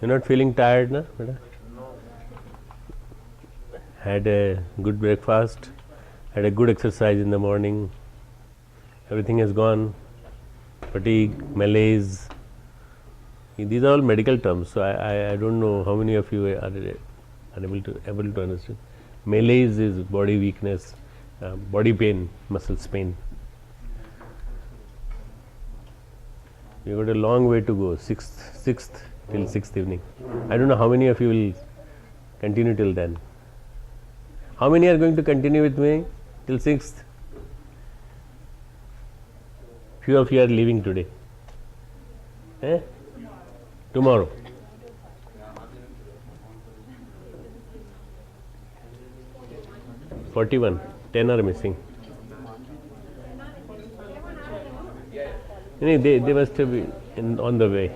You're not feeling tired, na? Beta? Had a good breakfast, had a good exercise in the morning. Everything has gone. Fatigue, malaise. These are all medical terms. So I don't know how many of you are able to understand. Malaise is body weakness, body pain, muscles pain. You got a long way to go. Sixth till 6th evening. I don't know how many of you will continue till then. How many are going to continue with me till 6th? Few of you are leaving today. Tomorrow. "41, 10 are missing." They must have been on the way.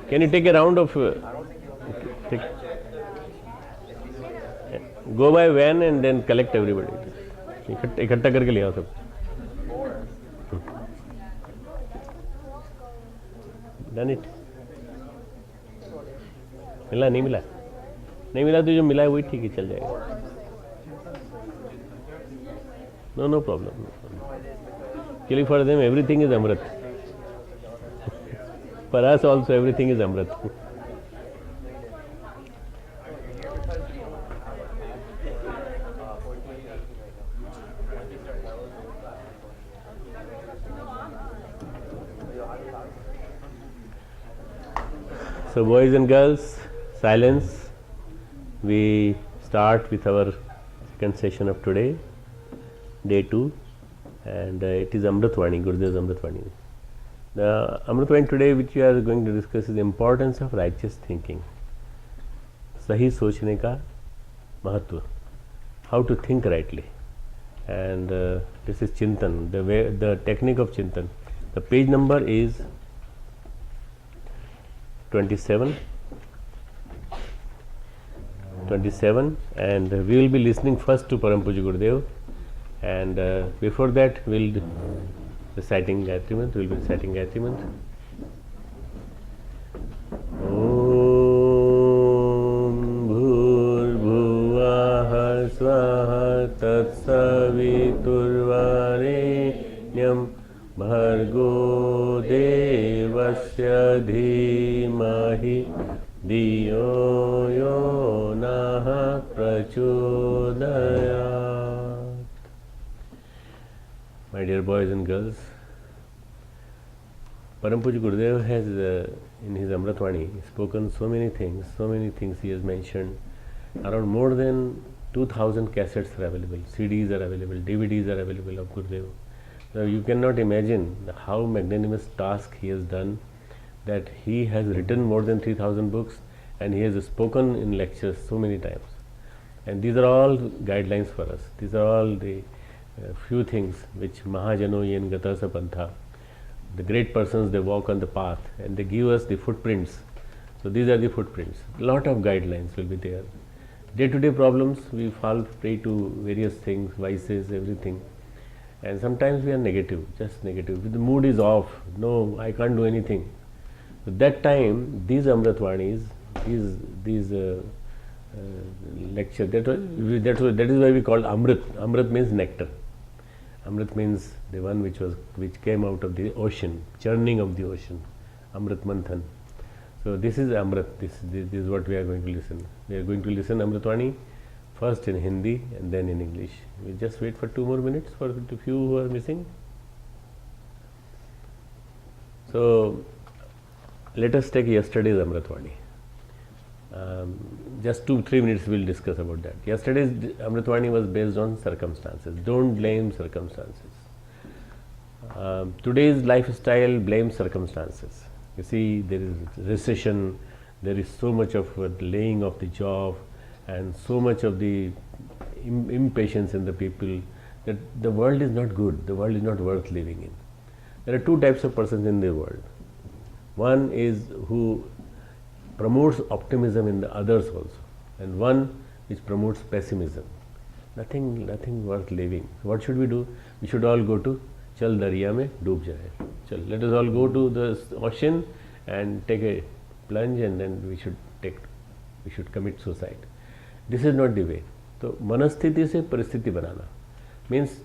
Can you take a round of go by van and then collect everybody? इकट्ठा करके ले आओ सब. Done it. मिला नहीं मिला? नहीं मिला तो जो मिला है वही ठीक है, चल जाएगा. No problem. Actually for them everything is Amrit. For us also everything is Amrit. So boys and girls, silence. We start with our second session of today, day 2, and it is Amritvani, Gurudev's Amritvani. The Amritvani today which we are going to discuss is the importance of righteous thinking. Sahi sochne ka mahatva. How to think rightly. And this is Chintan, the technique of Chintan. The page number is 27, and we will be listening first to Param Puja Gurudev, and before that we will reciting Gayatri Mantra. We will be reciting Gayatri Mantra. Om Bhurbhuvah Swaha Tatsaviturvarenyam Bhargo Devasya Dhimahi Diyo Yo Naha Prachodayat. My dear boys and girls, Param Puja Gurudev has in his Amritvani spoken so many things he has mentioned. Around more than 2000 cassettes are available, CDs are available, DVDs are available of Gurudev. So you cannot imagine how magnanimous task he has done, that he has written more than 3000 books and he has spoken in lectures so many times. And these are all guidelines for us. These are all the few things which Mahajano yen gatasa pantha, the great persons, they walk on the path and they give us the footprints. So these are the footprints. Lot of guidelines will be there. Day-to-day problems, we fall prey to various things, vices, everything. And sometimes we are negative, just negative. The mood is off. No, I can't do anything. So that time, these Amritvanis, these lecture, that is why we call Amrit. Amrit means nectar. Amrit means the one which came out of the ocean, churning of the ocean. Amrit Manthan. So this is Amrit. This is what we are going to listen. We are going to listen Amritvani first in Hindi and then in English. We just wait for 2 more minutes for the few who are missing. So let us take yesterday's Amritvani. Just 2-3 minutes we will discuss about that. Yesterday's Amritvani was based on circumstances. Don't blame circumstances. Today's lifestyle blames circumstances. You see, there is recession, there is so much of laying of the job and so much of the impatience in the people that the world is not good, the world is not worth living in. There are 2 types of persons in the world. One is who promotes optimism in the others also, and one which promotes pessimism. Nothing worth living. So what should we do? We should all go to चल दरिया में डूब जाए. चल, let us all go to the ocean and take a plunge and then we should commit suicide. This is not the way. तो मनस्थिति से परिस्थिति बनाना means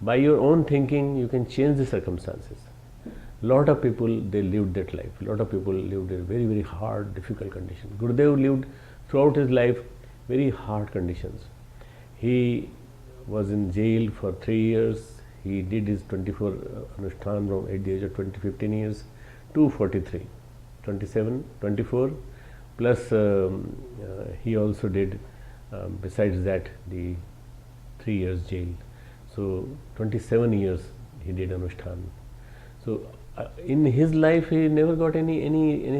by your own thinking you can change the circumstances. Lot of people they lived that life. Lot of people lived a very very hard, difficult condition. Gurudev lived throughout his life very hard conditions. He was in jail for 3 years. He did his 24 Anushthan from at the age of 15 years to 43, 27, 24 plus he also did besides that the 3 years jail. So 27 years he did Anushthan. So in his life he never got any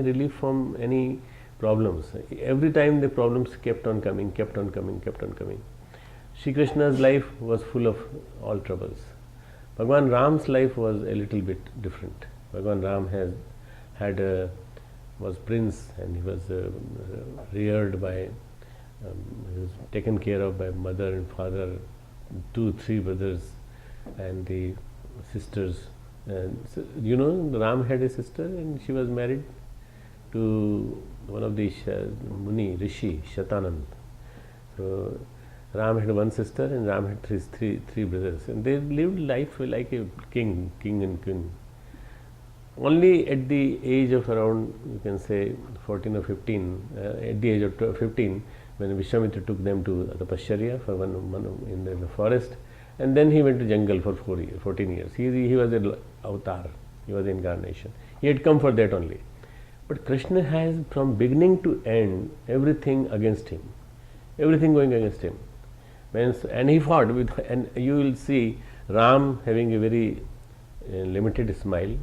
relief from any problems. Every time the problems kept on coming, kept on coming, kept on coming. Shri Krishna's life was full of all troubles. Bhagwan Ram's life was a little bit different. Bhagwan Ram was prince and he was reared by, he was taken care of by mother and father, 2-3 brothers and the sisters. And so, you know, Ram had a sister and she was married to one of the Muni, Rishi, Shatanand. So Ram had one sister and Ram had three brothers, and they lived life like a king and queen. Only at the age of around, you can say 14 or 15, at the age of 15, when Vishwamitra took them to Tapasharya for one in the forest, and then he went to jungle for 14 years. He was an avatar, he was an incarnation. He had come for that only. But Krishna has from beginning to end everything against him, everything going against him. And he fought with, and you will see Ram having a very limited smile,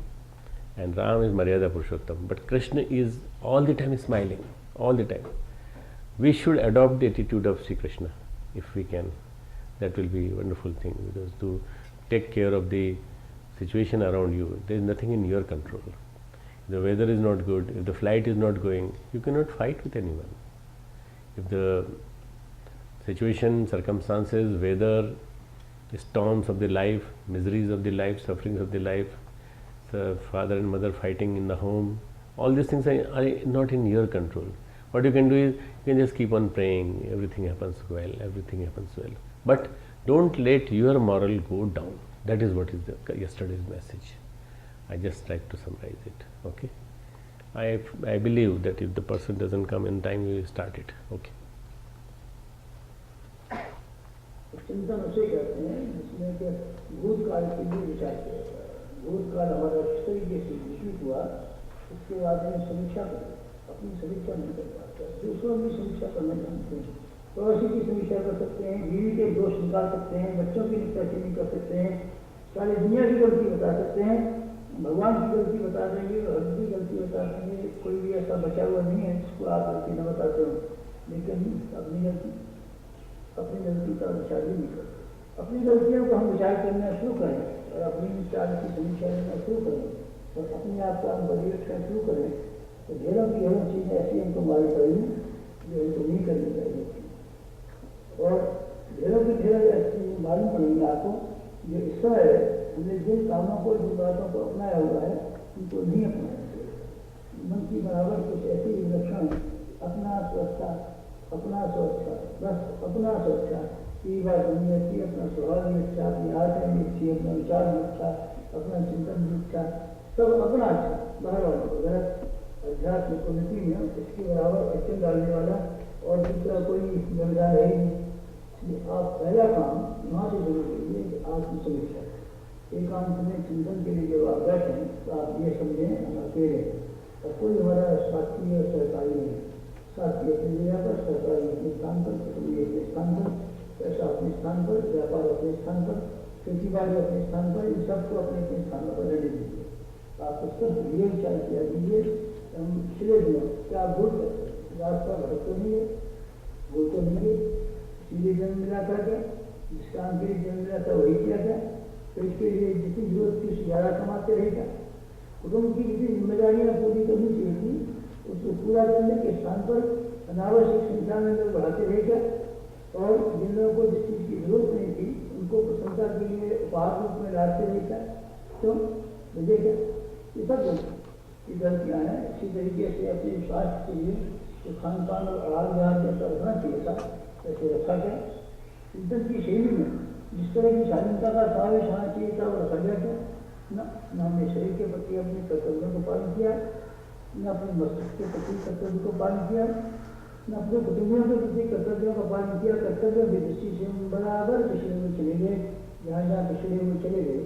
and Ram is Maryada Purushottam, but Krishna is all the time smiling, all the time. We should adopt the attitude of Sri Krishna if we can. That will be a wonderful thing, because to take care of the situation around you, there is nothing in your control. If the weather is not good, if the flight is not going, you cannot fight with anyone. If the situation, circumstances, weather, storms of the life, miseries of the life, sufferings of the life, the father and mother fighting in the home, all these things are not in your control. What you can do is, you can just keep on praying, everything happens well, everything happens well. But don't let your moral go down. That is what is yesterday's message. I just like to summarize it. Okay. I believe that if the person doesn't come in time, we will start it. Okay. चिंतन उसे कहते हैं जिसमें कि भूतकाल के लिए विचार किया जाए. भूतकाल हमारा किस तरीके से विकसित हुआ, उसके बाद में समीक्षा करें. अपनी समीक्षा नहीं कर पाते, दूसरों की समीक्षा करना जानते हैं. पड़ोसी की समीक्षा कर सकते हैं, बीवी के दोष निकाल सकते हैं, बच्चों की निकासी कर सकते हैं, सारी दुनिया की गलती बता सकते हैं, भगवान की गलती बता देंगे, हर की गलती बता देंगे. कोई भी ऐसा बचा हुआ नहीं है जिसको आप गलती न बताते हो. लेकिन अपनी गलती का विचार ही नहीं करते. अपनी गलतियों को हम विचार करना शुरू करें और अपनी विचार की समीक्षा करना शुरू करें और अपने आप का हम पर्यवेक्षण शुरू करें, तो ढेरों की ढेरों चीज़ें ऐसी हमको मालूम पड़ेगी जो हमको नहीं करनी चाहिए. और ढेरों की ढेरों ऐसी मालूम पड़ेगी आपको जो इस समय हमने जिन कामों को, जिन बातों को अपनाया हुआ है, उनको नहीं अपनाना चाहिए. मन की बराबर कुछ ऐसी लक्षण, अपना स्वच्छता, अपना स्वच्छता, बस अपना स्वच्छता की बात नहीं अच्छी. अपना स्वभाव भी अच्छा, अपनी आदतें भी अच्छी, अपना विचार भी अच्छा, अपना चिंतन भी अच्छा, सब अपना अच्छा. बाहर वाले को गलत अध्यात्म उन्नति में इसके बराबर अड़चन डालने वाला और दूसरा कोई जिम्मेदार है ही नहीं. आप पहला काम वहाँ से जरूर करिए, आत्मसमीक्षा. एकांत में चिंतन के लिए जब आप बैठें तो आप ये समझें हम अकेले हैं और कोई हमारा साथी और सहकारी नहीं. साथी अपनी जगह पर, सहकारी अपने स्थान पर, कुटुंबी अपने स्थान पर, पैसा अपने स्थान पर, व्यापार अपने स्थान पर, खेती बाड़ी अपने स्थान पर, इन सबको अपने अपने स्थान पर रहने दीजिए. आप उसका ये विचार किया कीजिए. हम पिछले दिनों क्या भूल सकते हैं, रास्ता भटक तो नहीं है, भूल तो नहीं है. इसीलिए जन्म मिला था क्या, जिस काम के लिए जन्म मिला था वही किया था. तो इसके लिए जितनी जरूरत थी उससे ज़्यादा कमाते रहेगा. कुटुंब की जितनी जिम्मेदारियाँ पूरी करनी चाहिए थी उसको पूरा करने के स्थान पर अनावश्यक संख्या में लोग बढ़ाते रहेगा. और जिन लोगों को जिस चीज़ की जरूरत नहीं थी उनको प्रसन्नता के लिए उपहार रूप में लाते रहेगा. क्यों मुझे क्या ये सब ये गलतियाँ हैं। इसी तरीके से अपने स्वास्थ्य के लिए जो खान पान और आहार विहार जैसा रखना चाहिए था वैसे रखा गया। चिंतन की शैली में जिस तरह की शालीनता का समावेश होना चाहिए था वो रखा गया था न हमने शरीर के प्रति अपने कर्तव्यों को पालन किया, न अपने मस्तिष्क के प्रति कर्तव्य को पालन किया, न अपने कुटुंबियों के प्रति कर्तव्यों का पालन किया। कर्तव्य की दृष्टि से हम बराबर पिछड़े में चले गए, जहाँ जहाँ पिछड़े में चले गए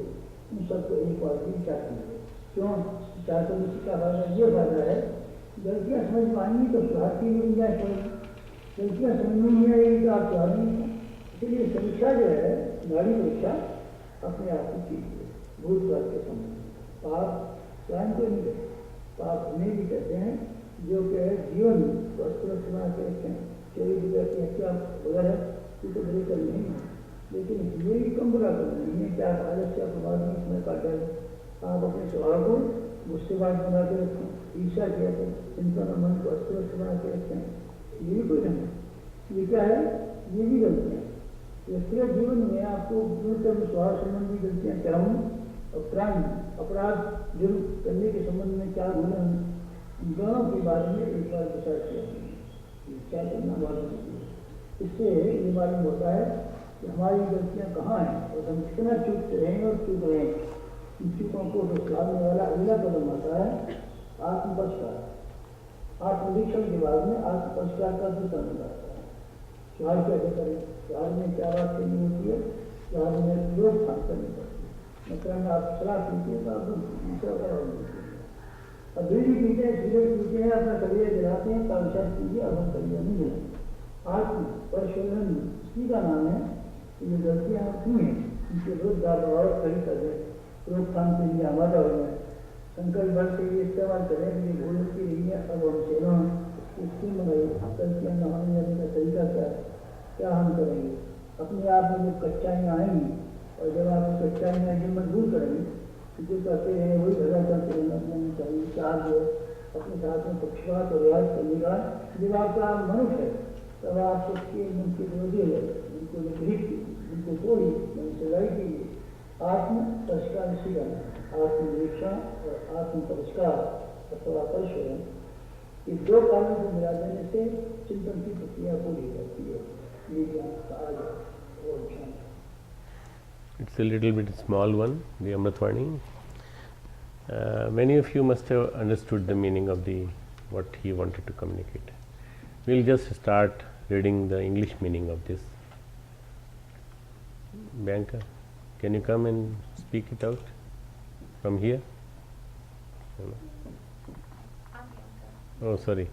उन सबको एक बार भी विचार करेंगे। क्यों विचार करने का फायदा ये फायदा है, गलतियाँ समझ पाएंगी तो सुधार की भी गुंजाइश पड़ेगी, गलतियाँ समझ में नहीं आएगी तो आप सुधार नहीं है। इसलिए समीक्षा जो है गाड़ी परीक्षा अपने आप की चीज है। भूतकाल के संबंध पाप स्वयं को नहीं करते, पाप हमें भी कहते हैं जो कि जीवन को सुरक्षित बना के रखें। चोरी की हत्या वगैरह ये तो बड़े कर नहीं है, लेकिन ये भी कम बुरा कर नहीं है कि आप आलस्य प्रभाव में समय काट डालें। आप अपने स्वभाव को मुश्किल बना के रखें, ईर्षा किया करें, चिंतन और मन को अस्वस्थ बना के रखें, ये भी कोई नहीं। ये क्या है, ये भी गलती है। व्यक्तिगत जीवन में आपको न्यूनतम स्वभाव संबंधी गलतियाँ क्या हों और क्राइम अपराध जुर्म करने के संबंध में क्या होना है, इन दोनों के बारे में एक बार विचार किया क्या करना बहुत जरूरी है। इससे ये मालूम होता है कि हमारी गलतियाँ कहाँ हैं और हम कितना चूक रहे हैं और चूक रहे हैं। इन चूकों को सुधारने वाला अगला कदम आता है आत्मपरिष्कार। आत्मनिरीक्षण के बाद में आत्मपरिष्कार का दूसरा नंबर आता है। सुधार कैसे करें, सुधार में क्या बात करनी होती है, सुधार में रोकथाम करनी पड़ती है। मतलब आप शराब पीते हैं तो आप दूसरा और बीड़ी पीते हैं, सिगरेट पीते हैं, अपना करियर गिराते हैं, काम शायद कीजिए अब हम करियर नहीं गिराएं। आत्म परिशोधन इसी का नाम है कि ये गलतियाँ की हैं इनके विरुद्ध और खड़ी कर दें, रोकथाम के लिए आमादा हो जाए, संकल्प बल के लिए इस्तेमाल करें कि ये भूल की रही है अब हम सेना इसकी मंगाई गलतियाँ न होने जाने का तरीका क्या हम करेंगे। अपने आप में जब कच्चाइयाँ आएंगी और जब आप कच्चाइयाँ हिम्मत दूर करेंगे तो जो कहते हैं वही भला करते रहना चाहिए। चार जो अपने साथ में पक्षपात और रियाज करने का जब आपका मनुष्य है तब आप सबके मन के विरोधी है, उनको विपरीत उनको कोई सगाई कीजिए। आत्म परिष्कार इसी का आत्मनिरीक्षण और आत्म परिष्कार अथवा परिशोधन, ये दो कामों को मिला देने से चिंतन की प्रक्रिया पूरी होती है। ये ज्ञान कहा जाए और ज्ञान It's a little bit small one, the Amritwani. Many of you must have understood the meaning of what he wanted to communicate. We'll just start reading the English meaning of this. Bianca, can you come and speak it out from here? Oh, sorry.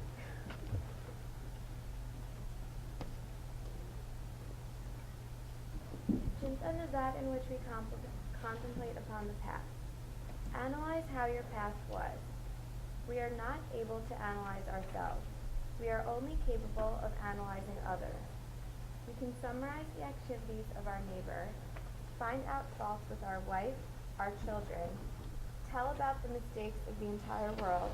Chintan is that in which we contemplate upon the past. Analyze how your past was. We are not able to analyze ourselves. We are only capable of analyzing others. We can summarize the activities of our neighbor, find out faults with our wife, our children, tell about the mistakes of the entire world,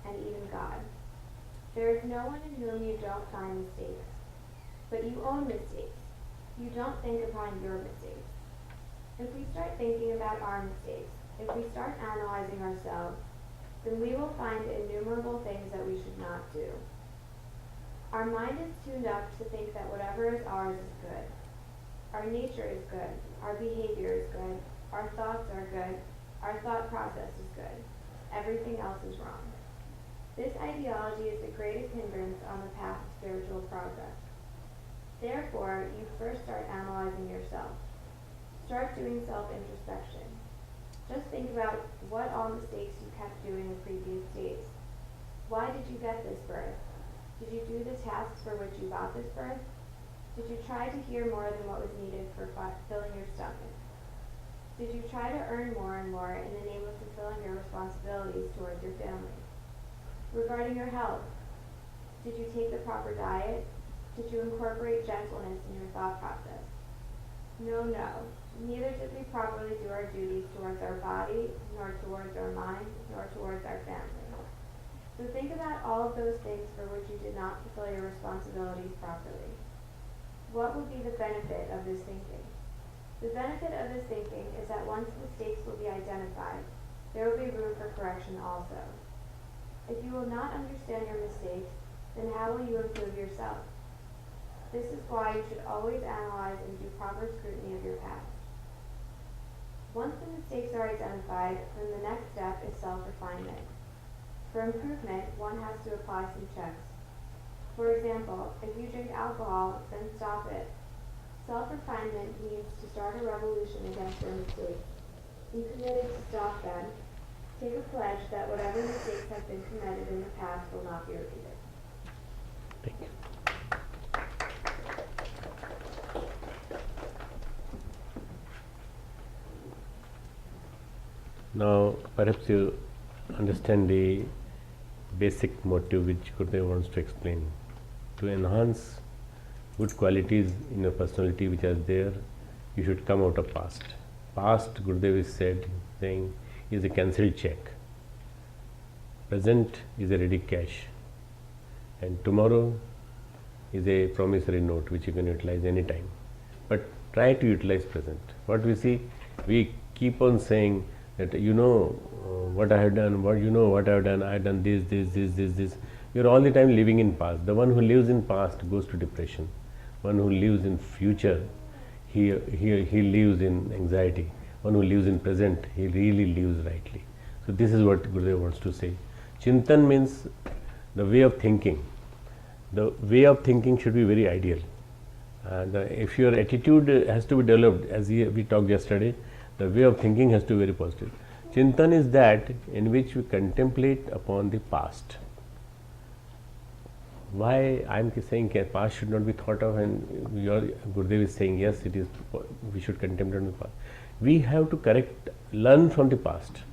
and even God. There is no one in whom you don't find mistakes. But you own mistakes. You don't think upon your mistakes. If we start thinking about our mistakes, if we start analyzing ourselves, then we will find innumerable things that we should not do. Our mind is tuned up to think that whatever is ours is good. Our nature is good. Our behavior is good. Our thoughts are good. Our thought process is good. Everything else is wrong. This ideology is the greatest hindrance on the path of spiritual progress. Therefore, you first start analyzing yourself. Start doing self-introspection. Just think about what all mistakes you kept doing in previous days. Why did you get this birth? Did you do the tasks for which you got this birth? Did you try to hear more than what was needed for filling your stomach? Did you try to earn more and more in the name of fulfilling your responsibilities towards your family? Regarding your health, did you take the proper diet? Did you incorporate gentleness in your thought process? No. Neither did we properly do our duties towards our body, nor towards our mind, nor towards our family. So think about all of those things for which you did not fulfill your responsibilities properly. What would be the benefit of this thinking? The benefit of this thinking is that once mistakes will be identified, there will be room for correction also. If you will not understand your mistakes, then how will you improve yourself? This is why you should always analyze and do proper scrutiny of your past. Once the mistakes are identified, then the next step is self-refinement. For improvement, one has to apply some checks. For example, if you drink alcohol, then stop it. Self-refinement means to start a revolution against your mistakes. Be committed to stop them. Take a pledge that whatever mistakes have been committed in the past will not be repeated. Thank you. Now, perhaps you understand the basic motive which Gurudev wants to explain. To enhance good qualities in your personality which are there, you should come out of past. Past, Gurudev is saying, is a cancelled check. Present is a ready cash. And tomorrow is a promissory note which you can utilize anytime. But try to utilize present. What we see, we keep on saying that what I have done, what I have done, I have done this. You are all the time living in past. The one who lives in past goes to depression. One who lives in future, he lives in anxiety. One who lives in present, he really lives rightly. So this is what Gurudev wants to say. Chintan means the way of thinking. The way of thinking should be very ideal. And if your attitude has to be developed, as we talked yesterday, the way of thinking has to be very positive. Chintan is that in which we contemplate upon the past. Why I am saying past should not be thought of, and your Gurudev is saying yes, it is. We should contemplate on the past. We have to learn from the past.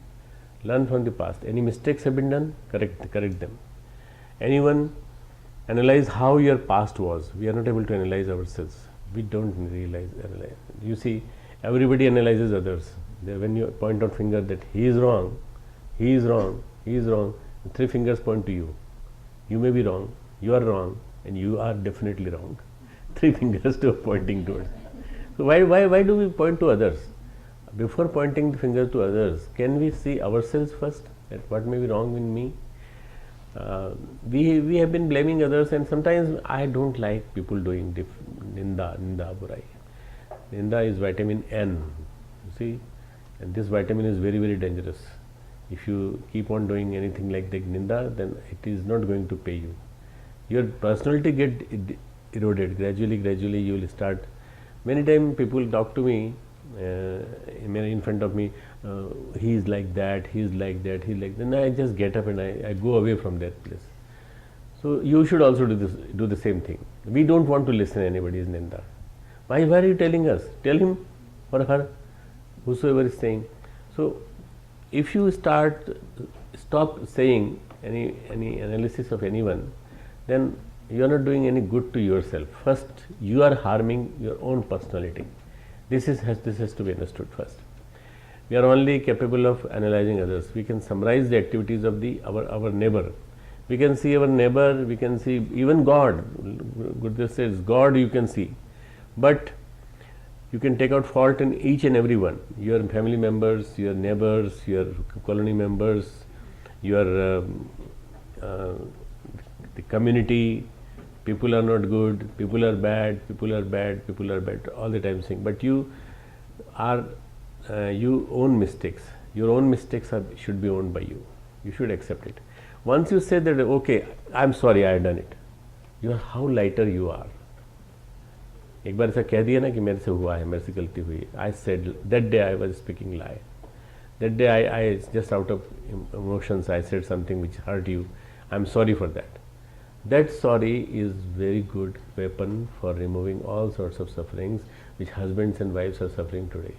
Learn from the past. Any mistakes have been done, correct them. Anyone analyze how your past was. We are not able to analyze ourselves. We don't analyze. You see, everybody analyzes others. When you point out finger that he is wrong, three fingers point to you. You may be wrong, you are wrong, and you are definitely wrong. Three fingers to pointing towards. So why do we point to others? Before pointing the finger to others, can we see ourselves first? That what may be wrong in me? We have been blaming others, and sometimes I don't like people doing ninda burai. Ninda is vitamin N, you see, and this vitamin is very, very dangerous. If you keep on doing anything like the ninda, then it is not going to pay you. Your personality get eroded gradually. You will start. Many times people talk to me in front of me. He is like that. Then I just get up and I go away from that place. So you should also do the same thing. We don't want to listen to anybody's ninda. Why are you telling us? Tell him or her, whosoever is saying. So if you stop saying any analysis of anyone, then you are not doing any good to yourself. First, you are harming your own personality. This has to be understood first. We are only capable of analyzing others. We can summarize the activities of our neighbor. We can see our neighbor. We can see even God. Gurudev says God you can see, but you can take out fault in each and every one. Your family members, your neighbors, your colony members, your the community. People are not good, people are bad, all the time saying. But you own mistakes. Your own mistakes should be owned by you. You should accept it. Once you say that, okay, I am sorry, I have done it, how lighter you are. एक बार ऐसा कह दिया ना कि मेरे से हुआ है, मेरे से गलती हुई. I said that day I was speaking lie. That day I just out of emotions I said something which hurt you. I am sorry for that. That sorry is very good weapon for removing all sorts of sufferings which husbands and wives are suffering today.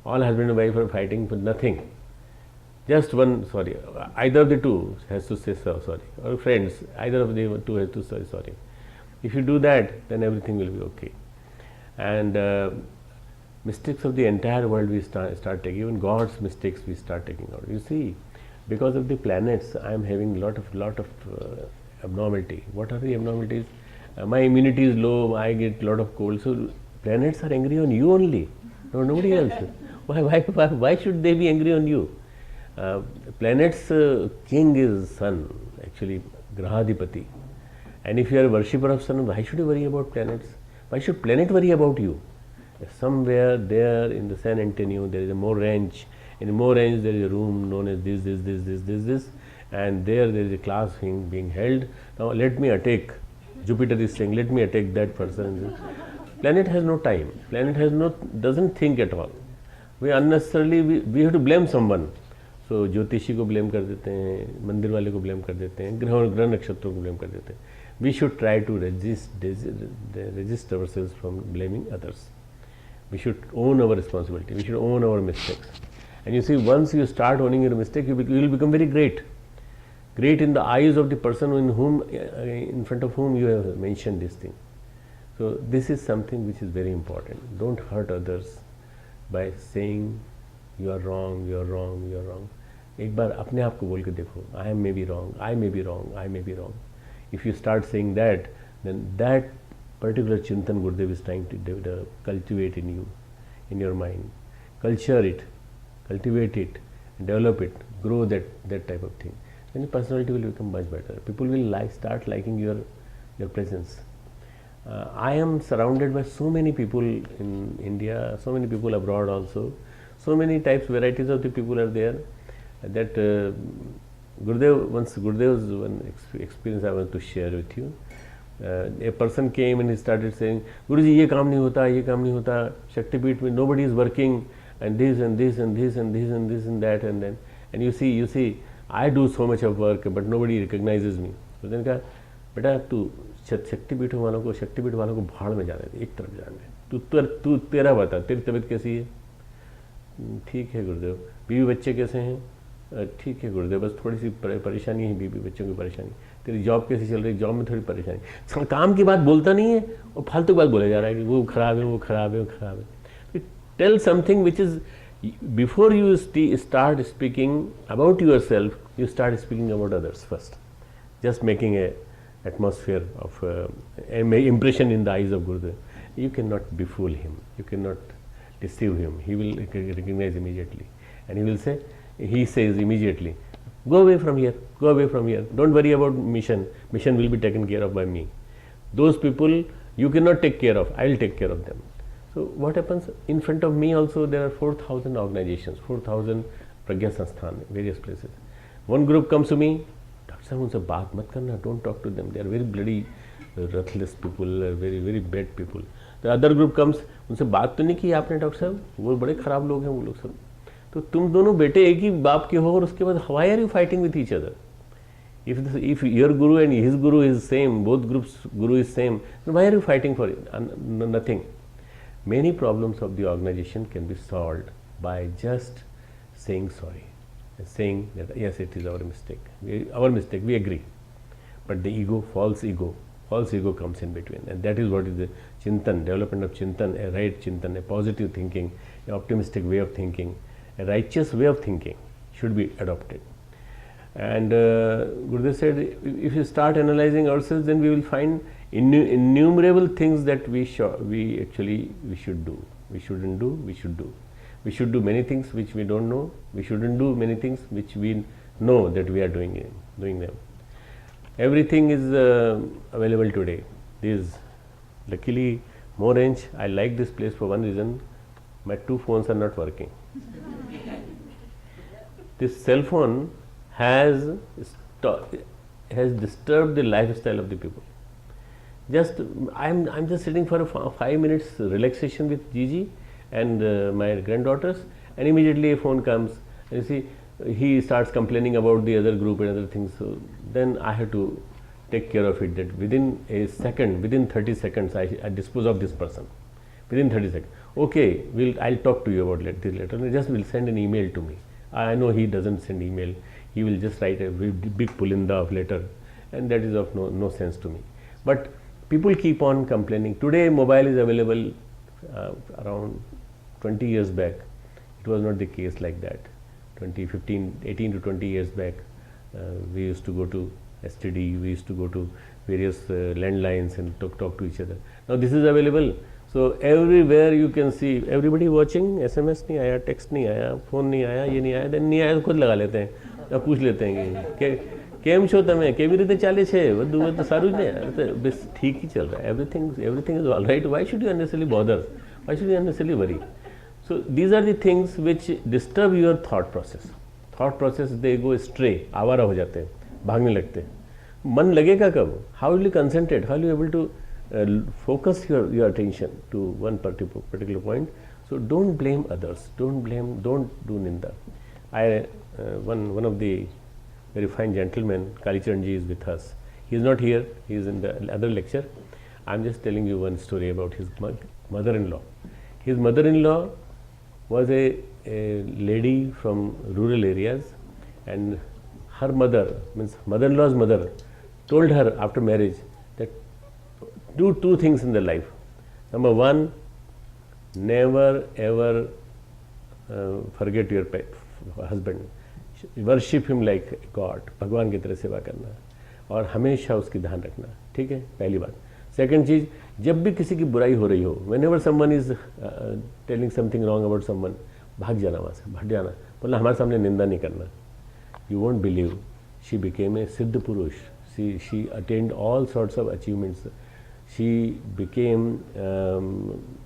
All husband and wife are fighting for nothing. Just one sorry. Either of the two has to say sorry. Or friends, either of the two has to say sorry. If you do that, then everything will be okay. And mistakes of the entire world we start taking. Even God's mistakes we start taking out. You see, because of the planets I am having lot of abnormality. What are the abnormalities? My immunity is low, I get lot of cold. So planets are angry on you only, no, nobody else. Why should they be angry on you? Planets king is sun, actually Grahadipati. And if you are a worshipper of sun, why should you worry about planets? Why should planet worry about you? Somewhere there in the San Antonio there is a Moore Ranch. In the Moore Ranch there is a room known as this, and there is a class being held. Now let me attack. Jupiter is saying, let me attack that person. Planet has no time. Planet has doesn't think at all. We unnecessarily we have to blame someone. So ज्योतिषी को blame कर देते हैं, मंदिर वाले को blame कर देते हैं, ग्रह नक्षत्रों को blame कर देते हैं. We should try to resist ourselves from blaming others. We should own our responsibility. We should own our mistakes. And you see, once you start owning your mistake, you will become very great. Great in the eyes of the person in front of whom you have mentioned this thing. So this is something which is very important. Don't hurt others by saying you are wrong, you are wrong, you are wrong. एक बार अपने आप को बोल के देखो, I may be wrong, I may be wrong, I may be wrong. If you start saying that, then that particular Chintan Gurudev is trying to cultivate in you, in your mind. Culture it, cultivate it, develop it, grow that type of thing. Then your personality will become much better. People will start liking your presence. I am surrounded by so many people in India, so many people abroad also. So many types, varieties of the people are there. That Gurudev's one experience I want to share with you. A person came and he started saying, Guruji, ye kaam nahi hota, Shaktipeeth mein nobody is working, and this and this and this and this and this and that, and then, and you see, I do so much of work, but nobody recognizes me. So then कहा, बेटा तू शक्तिपीठ वालों को भाड़ में जाने दे, एक तरफ जाने दे, तू तेरा बता, तेरी तबीयत कैसी है? ठीक है गुरुदेव. बीवी बच्चे कैसे हैं? ठीक है गुरुदेव, बस थोड़ी सी परेशानी है, बीवी बच्चों की परेशानी. तेरी जॉब कैसी चल रही है? जॉब में थोड़ी परेशानी. काम की बात बोलता नहीं है और फालतू बात बोला जा रहा है कि वो खराब है, वो खराब है, वो खराब है. Tell something which is, before you start speaking about yourself, you start speaking about others first, just making a atmosphere of impression in the eyes of Gurudev. You cannot befool him, you cannot deceive him. He will recognize immediately, and he says immediately, go away from here, go away from here, don't worry about mission will be taken care of by me. Those people you cannot take care of, I will take care of them. So what happens, in front of me also there are 4,000 organizations, 4,000 Pragya Sansthan, various places. One group comes to me, Dr. Sahab, unse baat mat karna, don't talk to them, they are very bloody, ruthless people, very very bad people. The other group comes, उनसे बात तो नहीं की आपने doctor साहब, वो बड़े खराब लोग हैं वो लोग सब. तो तुम दोनों बेटे एक ही बाप के हो और उसके बाद why are you fighting with each other? If your guru and his guru is same, both groups guru is same, then why are you fighting for it? Nothing. Many problems of the organization can be solved by just saying sorry and saying that yes, it is our mistake, we agree. But the ego, false ego comes in between, and that is what is the Chintan, development of Chintan, a right Chintan, a positive thinking, an optimistic way of thinking, a righteous way of thinking should be adopted. And Gurudev said, if you start analyzing ourselves, then we will find innumerable things that we should do. We shouldn't do, we should do. We should do many things which we don't know. We shouldn't do many things which we know that we are doing them. Everything is available today. Luckily, Moore Ranch, I like this place for one reason. My 2 phones are not working. This cell phone has disturbed the lifestyle of the people. I'm just sitting for a 5 minutes relaxation with Gigi and my granddaughters, and immediately a phone comes, and you see he starts complaining about the other group and other things. So then I have to take care of it, that within 30 seconds I dispose of this person. Within 30 seconds. Okay, I'll talk to you about this later. Just will send an email to me. I know he doesn't send email. He will just write a big pulinda of letter, and that is of no sense to me. But people keep on complaining. Today mobile is available. Around 20 years back, it was not the case like that. 18 to 20 years back, we used to go to STD, we used to go to various landlines and talk to each other. Now this is available, so everywhere you can see everybody watching. SMS नहीं आया, text नहीं आया, phone नहीं आया, ये नहीं आया, then नहीं आया तो खुद लगा लेते हैं और पूछ लेते हैं कि કેમ છો તમે, કેવી રીતે ચાલે છે, બધું તો સારું જ ને, બસ ઠીક જ ચાલ રહા, everything is all right. Why should you unnecessarily bother? Why should you unnecessarily worry? So these are the things which disturb your thought process. Thought process, they go astray, आवारा हो जाते हैं, भागने लगते हैं. मन लगेगा कब? How will you concentrate? How will you able to focus your attention to one particular point? So don't blame others. Don't do ninda. One of the very fine gentleman, Kalicharan ji, is with us. He is not here. He is in the other lecture. I am just telling you one story about his mother-in-law. His mother-in-law was a lady from rural areas, and her mother, means mother-in-law's mother, told her after marriage that do two things in the life. Number one, never ever forget your husband. Worship him like God, भगवान की तरह सेवा करना और हमेशा उसकी ध्यान रखना, ठीक है, पहली बात. सेकंड चीज़, जब भी किसी की बुराई हो रही हो, whenever someone is telling something wrong about someone, भाग जाना वहाँ से, भट जाना, बोलना हमारे सामने निंदा नहीं करना. You won't believe, she became a Siddha Purush. She attained all sorts of achievements. She became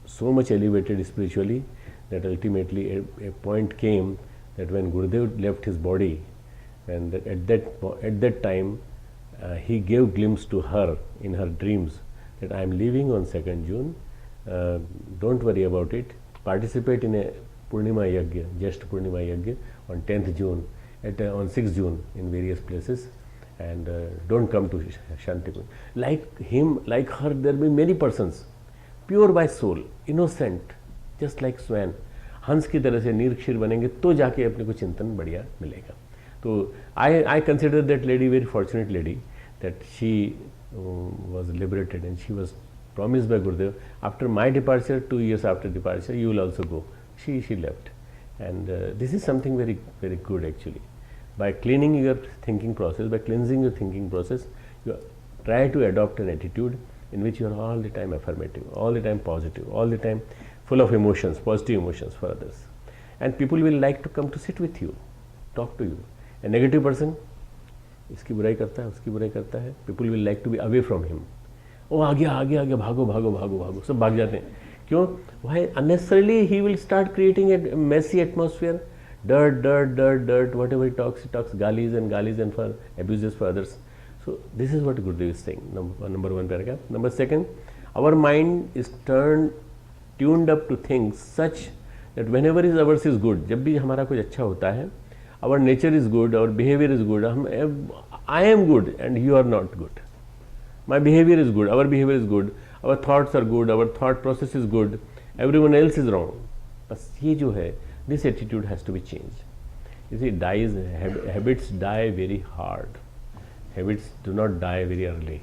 so much elevated spiritually that ultimately a point came that when Gurudev left his body, and at that time he gave glimpse to her in her dreams that I am leaving on 2nd June, don't worry about it, participate in a Purnima Yagya, Jyeshtha Purnima Yagya on 10th June, on 6th June in various places, and don't come to Shantipur. Like him, like her, there will be many persons, pure by soul, innocent, just like swan. हंस की तरह से नीरक्षीर बनेंगे तो जाके अपने को चिंतन बढ़िया मिलेगा. तो I consider that lady very fortunate lady, that she was liberated and she was promised by Gurudev, after my departure, 2 years after departure, you will also go. She left, and this is something very, very good actually. By cleaning your thinking process, by cleansing your thinking process, you try to adopt an attitude in which you are all the time affirmative, all the time positive, all the time full of emotions, positive emotions for others, and people will like to come to sit with you, talk to you. A negative person, इसकी बुराई करता है, उसकी बुराई करता है, people will like to be away from him. ओ आ गया, भागो, सब भाग जाते हैं. क्यों? Why? Unnecessarily he will start creating a messy atmosphere, dirt, whatever he talks galis and for abuses for others. So this is what Gurudev is saying, number one paragraph. Number second, our mind is tuned up to things such that whenever ours is good, जब भी हमारा कुछ अच्छा होता है, our nature is good, our behavior is good, I am good and you are not good. My behavior is good, our behavior is good, our thoughts are good, our thought process is good, everyone else is wrong. बस ये जो है, this attitude has to be changed. You see, habits die very hard. Habits do not die very early.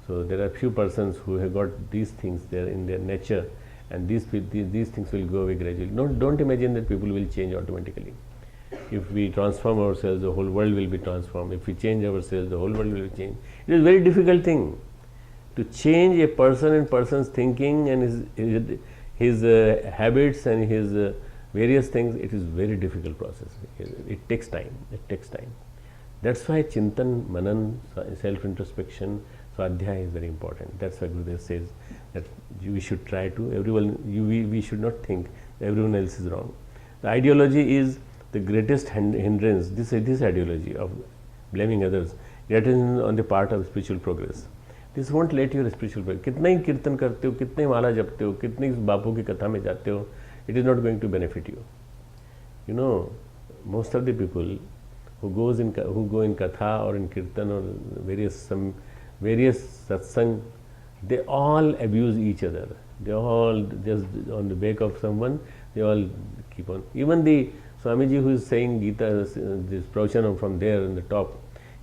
So there are few persons who have got these things there in their nature, and these things will go away gradually. Don't imagine that people will change automatically. If we transform ourselves, the whole world will be transformed. If we change ourselves, the whole world will change. It is a very difficult thing to change a person's thinking and his habits and his various things. It is very difficult process. It takes time. That's why Chintan, Manan, self-introspection, Swadhyaya is very important. That's why Gurudev says that we should try to, we should not think everyone else is wrong. The ideology is the greatest hindrance, this ideology of blaming others, that is on the part of spiritual progress. This won't let your spiritual progress. कितना ही कीर्तन करते हो, कितने माला जपते हो, कितनी बापू की कथा में जाते हो, it is not going to benefit you. You know, most of the people who go in katha or in kirtan or various satsang, they all abuse each other. They all just on the back of someone, they all keep on. Even the Swamiji who is saying Gita, this pravachanam from there in the top,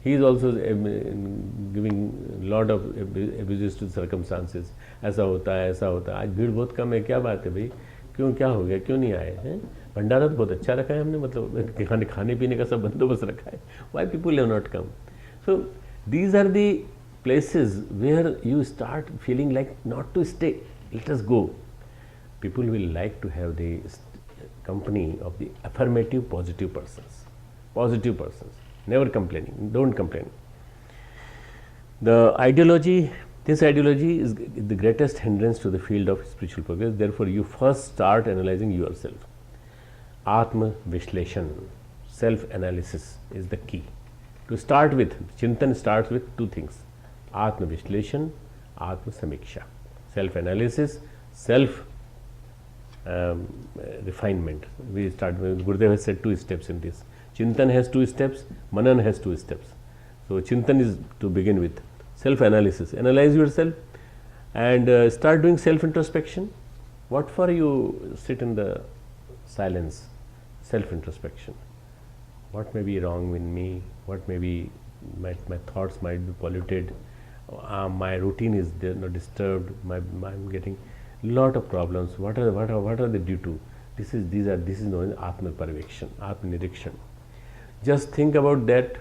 he is also giving a lot of abuses to circumstances. ऐसा होता है, आज भीड़ बहुत कम है, क्या बात है भाई, क्यों, क्या हो गया, क्यों नहीं आए हैं, भंडारा तो बहुत अच्छा रखा है हमने, मतलब खाने पीने का सब बंदोबस्त रखा है. Why people have not come? So these are the places where you start feeling like not to stay. Let us go. People will like to have the company of the affirmative, positive persons. Positive persons, never complaining. Don't complain. The ideology. This ideology is the greatest hindrance to the field of spiritual progress. Therefore, you first start analyzing yourself. Atma Vishleshan, self-analysis is the key. To start with, Chintan starts with two things: Atma Vishleshan, Atma Samiksha. Self-analysis, self refinement. We start with Gurudev has said 2 steps in this. Chintan has 2 steps, Manan has 2 steps. So, Chintan is to begin with. Self-analysis, analyze yourself and start doing self-introspection. What for you sit in the silence? Self-introspection. What may be wrong with me? What may be my thoughts might be polluted. My routine is not disturbed. I'm getting lot of problems. What are they due to? This is known as Atma Parvekshan, Atma Nirikshan. Just think about that.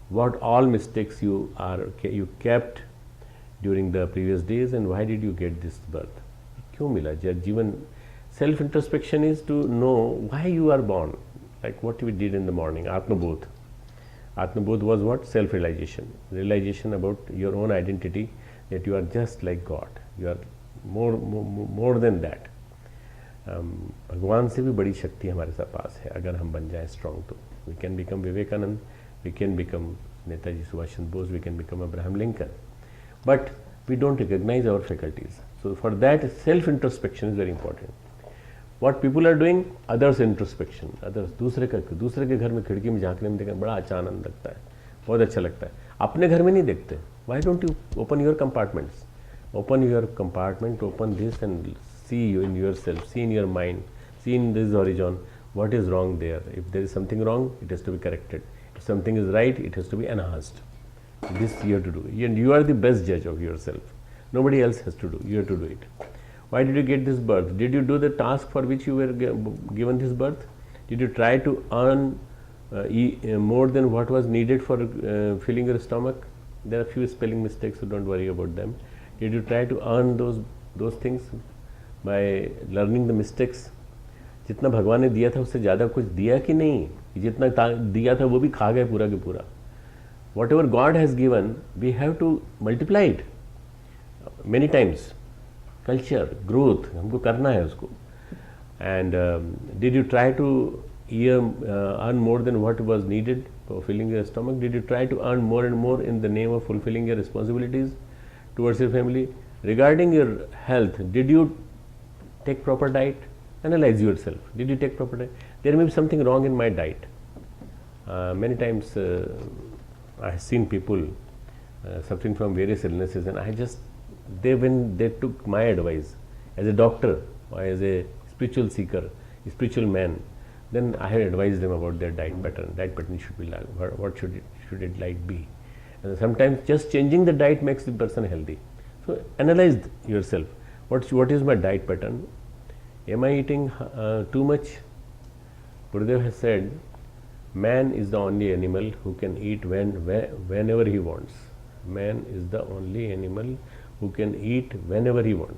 What all mistakes you kept during the previous days, and why did you get this birth? क्यों मिला जीवन? Self introspection is to know why you are born, like what we did in the morning. Atmabodh. Atmabodh was what? Self realization about your own identity, that you are just like God. You are more than that. भगवान से भी बड़ी शक्ति हमारे साथ पास है अगर हम बन जाए स्ट्रॉन्ग तो. We can become Vivekanand, we can become Netaji Subhash Chandra Bose, we can become Abraham Lincoln, but we don't recognize our faculties. So for that, self introspection is very important. What people are doing, others introspection. Others, दूसरे के घर में खिड़की में झांकने में देखना बड़ा अच्छा आनंद लगता है, बहुत अच्छा लगता है. अपने घर में नहीं देखते. Why don't you open your compartments? Open your compartment, open this and see you in yourself, see in your mind, see in this horizon what is wrong there. If there is something wrong, it has to be corrected. If something is right, it has to be enhanced. This you have to do, and you are the best judge of yourself. Nobody else has to do. You have to do it. Why did you get this birth? Did you do the task for which you were given this birth? Did you try to earn more than what was needed for filling your stomach? There are few spelling mistakes, so don't worry about them. Did you try to earn those things by learning the mistakes? जितना भगवान ने दिया था उससे ज़्यादा कुछ दिया कि नहीं? जितना दिया था वो भी खा गए पूरा के पूरा. Whatever God has given, we have to multiply it many times. Culture, growth, हमको करना है उसको. And did you try to earn more than what was needed for filling your stomach? Did you try to earn more and more in the name of fulfilling your responsibilities towards your family? Regarding your health, did you take proper diet? Analyze yourself. Did you take proper diet? There may be something wrong in my diet. Many times I have seen people suffering from various illnesses, and when they took my advice as a doctor or as a spiritual seeker, a spiritual man, then I had advised them about their diet pattern. Diet pattern should be like, what should it like be? And sometimes just changing the diet makes the person healthy. So analyze yourself. What is my diet pattern? Am I eating too much? Gurudev has said, man is the only animal who can eat whenever he wants. Man is the only animal who can eat whenever he wants.